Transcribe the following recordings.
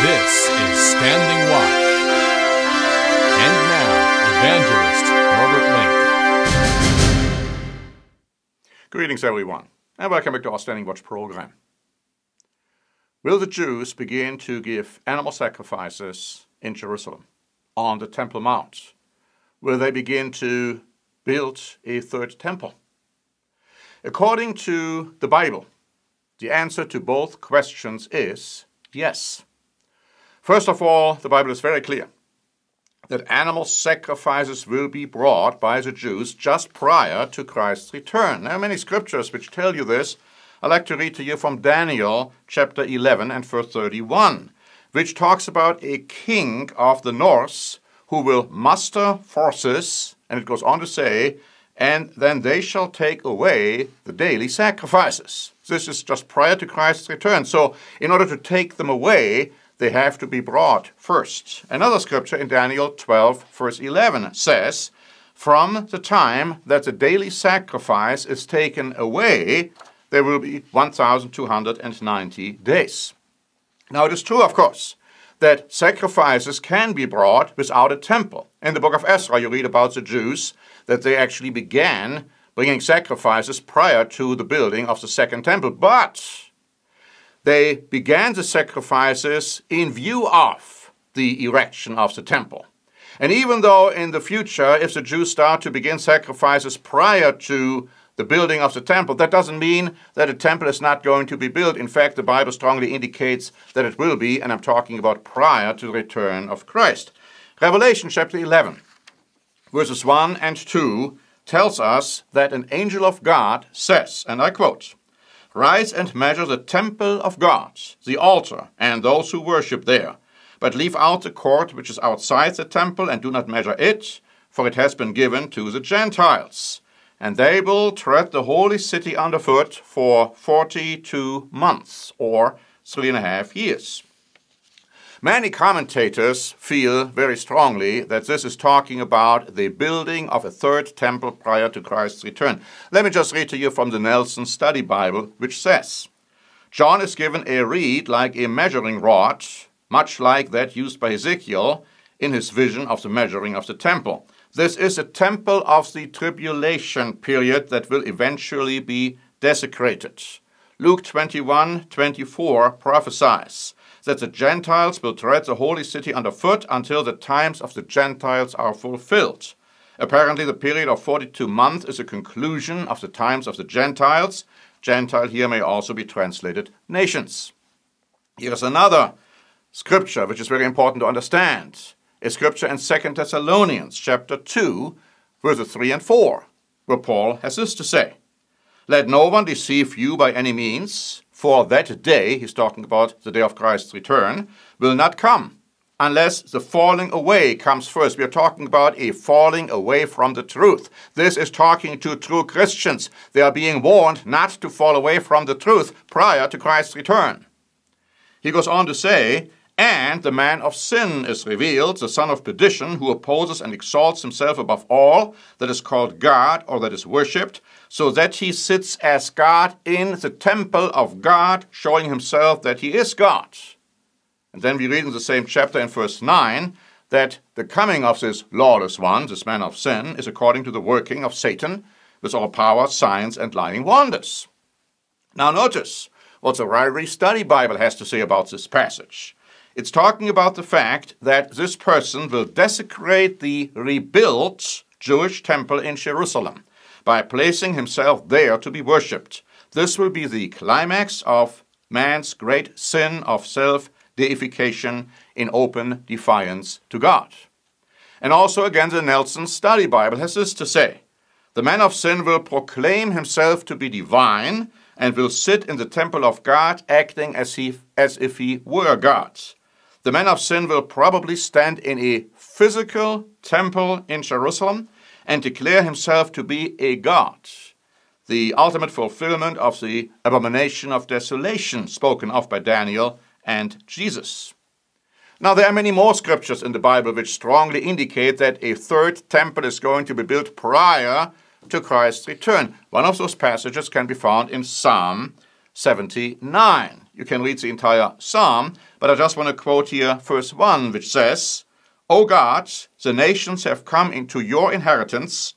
This is Standing Watch. And now, Evangelist Norbert Link. Greetings, everyone, and welcome back to our Standing Watch program. Will the Jews begin to give animal sacrifices in Jerusalem, on the Temple Mount? Will they begin to build a third temple? According to the Bible, the answer to both questions is yes. First of all, the Bible is very clear that animal sacrifices will be brought by the Jews just prior to Christ's return. There are many scriptures which tell you this. I'd like to read to you from Daniel chapter 11 and verse 31, which talks about a king of the north who will muster forces, and it goes on to say, and then they shall take away the daily sacrifices. This is just prior to Christ's return. So in order to take them away, they have to be brought first. Another scripture in Daniel 12, verse 11 says, from the time that the daily sacrifice is taken away, there will be 1,290 days. Now it is true, of course, that sacrifices can be brought without a temple. In the book of Ezra, you read about the Jews, that they actually began bringing sacrifices prior to the building of the second temple. But they began the sacrifices in view of the erection of the temple. And even though in the future, if the Jews start to begin sacrifices prior to the building of the temple, that doesn't mean that a temple is not going to be built. In fact, the Bible strongly indicates that it will be, and I'm talking about prior to the return of Christ. Revelation chapter 11, verses 1 and 2 tells us that an angel of God says, and I quote, rise and measure the temple of God, the altar, and those who worship there. But leave out the court which is outside the temple, and do not measure it, for it has been given to the Gentiles. And they will tread the holy city underfoot for 42 months, or 3.5 years. Many commentators feel very strongly that this is talking about the building of a third temple prior to Christ's return. Let me just read to you from the Nelson Study Bible, which says, John is given a reed like a measuring rod, much like that used by Ezekiel in his vision of the measuring of the temple. This is a temple of the tribulation period that will eventually be desecrated. Luke 21:24 prophesies that the Gentiles will tread the holy city underfoot until the times of the Gentiles are fulfilled. Apparently, the period of 42 months is a conclusion of the times of the Gentiles. Gentile here may also be translated nations. Here is another scripture which is very important to understand. A scripture in 2 Thessalonians chapter 2, verses 3 and 4, where Paul has this to say, let no one deceive you by any means, for that day, he's talking about the day of Christ's return, will not come, unless the falling away comes first. We are talking about a falling away from the truth. This is talking to true Christians. They are being warned not to fall away from the truth prior to Christ's return. He goes on to say, and the man of sin is revealed, the son of perdition, who opposes and exalts himself above all that is called God or that is worshipped, so that he sits as God in the temple of God, showing himself that he is God. And then we read in the same chapter in verse 9 that the coming of this lawless one, this man of sin, is according to the working of Satan, with all power, signs, and lying wonders. Now notice what the Ryrie Study Bible has to say about this passage. It's talking about the fact that this person will desecrate the rebuilt Jewish temple in Jerusalem by placing himself there to be worshipped. This will be the climax of man's great sin of self-deification in open defiance to God. And also again, the Nelson Study Bible has this to say, the man of sin will proclaim himself to be divine and will sit in the temple of God acting as if he were God. The man of sin will probably stand in a physical temple in Jerusalem and declare himself to be a god, the ultimate fulfillment of the abomination of desolation spoken of by Daniel and Jesus. Now, there are many more scriptures in the Bible which strongly indicate that a third temple is going to be built prior to Christ's return. One of those passages can be found in Psalm 79. You can read the entire psalm, but I just want to quote here verse 1, which says, O God, the nations have come into your inheritance,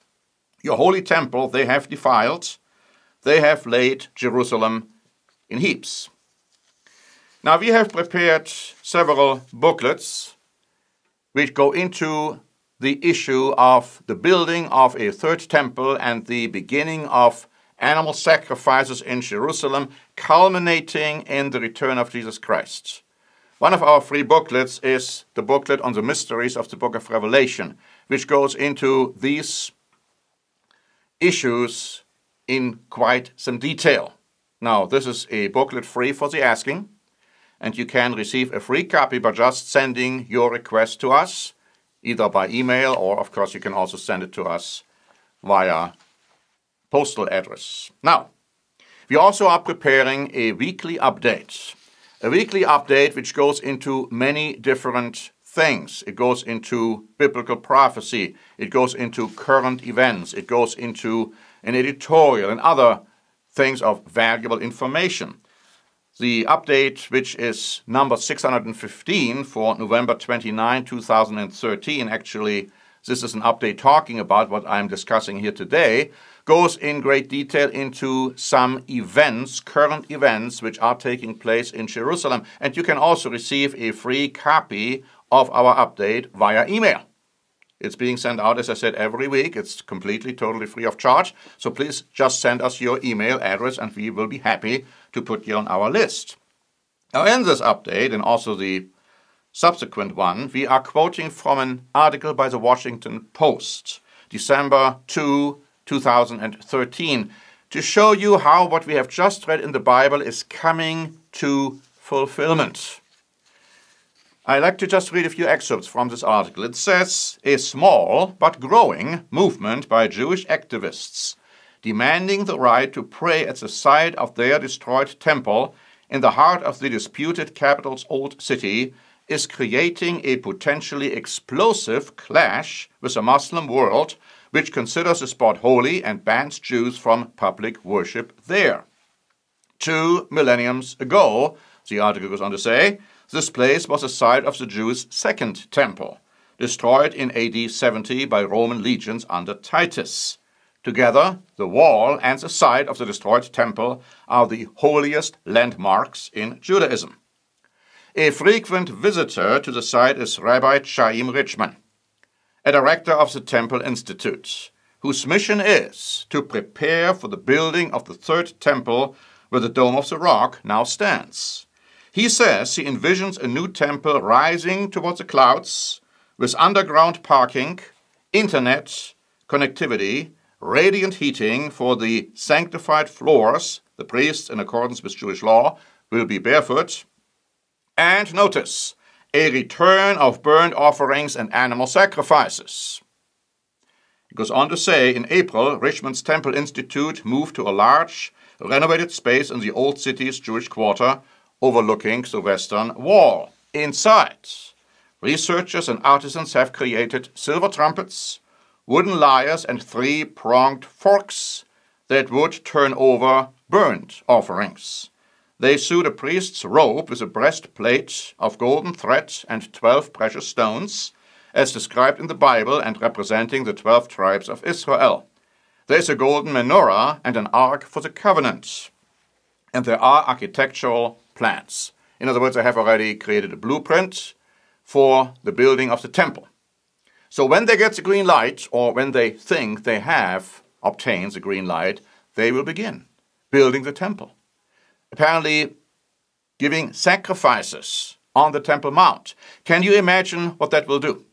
your holy temple they have defiled, they have laid Jerusalem in heaps. Now we have prepared several booklets which go into the issue of the building of a third temple and the beginning of animal sacrifices in Jerusalem, culminating in the return of Jesus Christ. One of our free booklets is the booklet on the mysteries of the book of Revelation, which goes into these issues in quite some detail. Now, this is a booklet free for the asking, and you can receive a free copy by just sending your request to us, either by email or, of course, you can also send it to us via postal address. Now, we also are preparing a weekly update. A weekly update which goes into many different things. It goes into biblical prophecy. It goes into current events. It goes into an editorial and other things of valuable information. The update, which is number 615 for November 29, 2013, actually, this is an update talking about what I'm discussing here today, goes in great detail into some events, current events, which are taking place in Jerusalem. And you can also receive a free copy of our update via email. It's being sent out, as I said, every week. It's completely, totally free of charge. So please just send us your email address and we will be happy to put you on our list. Now, in this update and also the subsequent one, we are quoting from an article by the Washington Post, December 2, 2013, to show you how what we have just read in the Bible is coming to fulfillment. I like to just read a few excerpts from this article. It says, a small but growing movement by Jewish activists demanding the right to pray at the site of their destroyed temple in the heart of the disputed capital's old city is creating a potentially explosive clash with the Muslim world, which considers the spot holy and bans Jews from public worship there. 2 millenniums ago, the article goes on to say, this place was the site of the Jews' second temple, destroyed in AD 70 by Roman legions under Titus. Together, the wall and the site of the destroyed temple are the holiest landmarks in Judaism. A frequent visitor to the site is Rabbi Chaim Richman, a director of the Temple Institute, whose mission is to prepare for the building of the third temple where the Dome of the Rock now stands. He says he envisions a new temple rising towards the clouds with underground parking, internet, connectivity, radiant heating for the sanctified floors. The priests, in accordance with Jewish law, will be barefoot. And notice, a return of burnt offerings and animal sacrifices. It goes on to say, in April, Richmond's Temple Institute moved to a large, renovated space in the old city's Jewish quarter, overlooking the Western Wall. Inside, researchers and artisans have created silver trumpets, wooden lyres, and 3-pronged forks that would turn over burnt offerings. They sewed a priest's robe with a breastplate of golden thread and 12 precious stones, as described in the Bible and representing the 12 tribes of Israel. There is a golden menorah and an ark for the covenant. And there are architectural plans. In other words, I have already created a blueprint for the building of the temple. So when they get the green light, or when they think they have obtained the green light, they will begin building the temple. Apparently giving sacrifices on the Temple Mount. Can you imagine what that will do?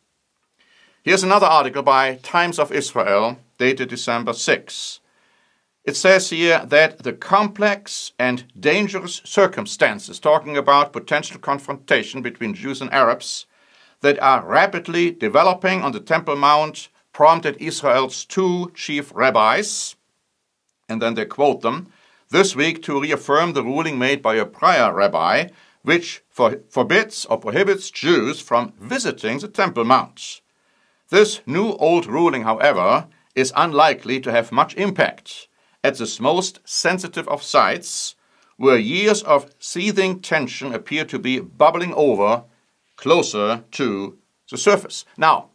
Here's another article by Times of Israel, dated December 6. It says here that the complex and dangerous circumstances, talking about potential confrontation between Jews and Arabs, that are rapidly developing on the Temple Mount prompted Israel's 2 chief rabbis, and then they quote them, this week to reaffirm the ruling made by a prior rabbi, which forbids or prohibits Jews from visiting the Temple Mount. This new old ruling, however, is unlikely to have much impact at this most sensitive of sites, where years of seething tension appear to be bubbling over closer to the surface. Now,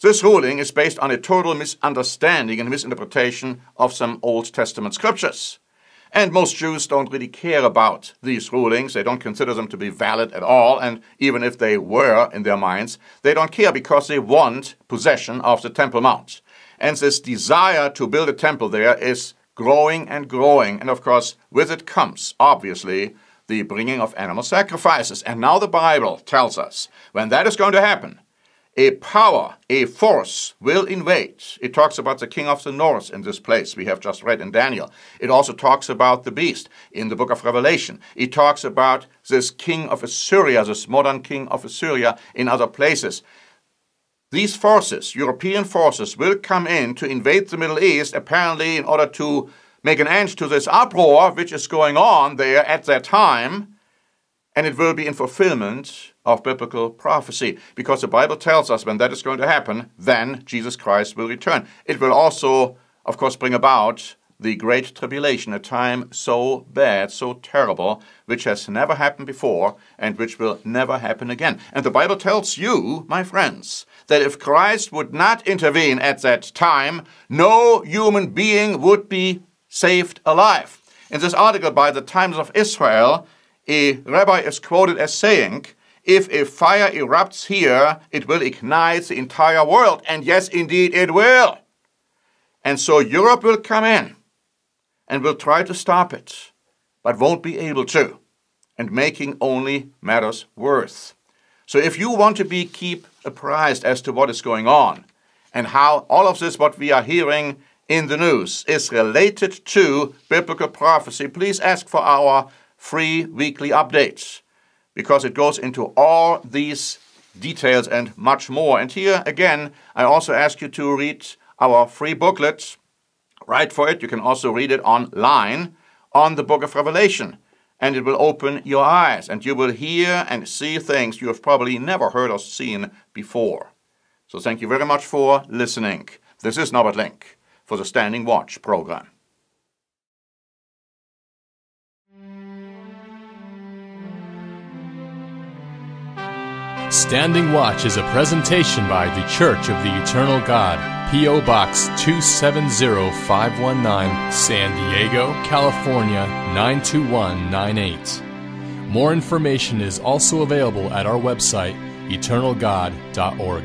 this ruling is based on a total misunderstanding and misinterpretation of some Old Testament scriptures. And most Jews don't really care about these rulings. They don't consider them to be valid at all. And even if they were in their minds, they don't care because they want possession of the Temple Mount. And this desire to build a temple there is growing and growing. And of course, with it comes, obviously, the bringing of animal sacrifices. And now the Bible tells us when that is going to happen, a power, a force will invade. It talks about the king of the north in this place we have just read in Daniel. It also talks about the beast in the book of Revelation. It talks about this king of Assyria, this modern king of Assyria in other places. These forces, European forces, will come in to invade the Middle East, apparently in order to make an end to this uproar which is going on there at that time. And it will be in fulfillment of biblical prophecy, because the Bible tells us when that is going to happen, then Jesus Christ will return. It will also, of course, bring about the Great Tribulation, a time so bad, so terrible, which has never happened before and which will never happen again. And the Bible tells you, my friends, that if Christ would not intervene at that time, no human being would be saved alive. In this article by the Times of Israel, a rabbi is quoted as saying, if a fire erupts here, it will ignite the entire world. And yes, indeed, it will. And so Europe will come in and will try to stop it, but won't be able to, and making only matters worse. So if you want to keep apprised as to what is going on and how all of this, what we are hearing in the news, is related to biblical prophecy, please ask for our free weekly updates, because it goes into all these details and much more. And here, again, I also ask you to read our free booklet. Write for it. You can also read it online on the book of Revelation. And it will open your eyes, and you will hear and see things you have probably never heard or seen before. So thank you very much for listening. This is Norbert Link for the Standing Watch program. Standing Watch is a presentation by the Church of the Eternal God, P.O. Box 270519, San Diego, California 92198. More information is also available at our website, eternalgod.org.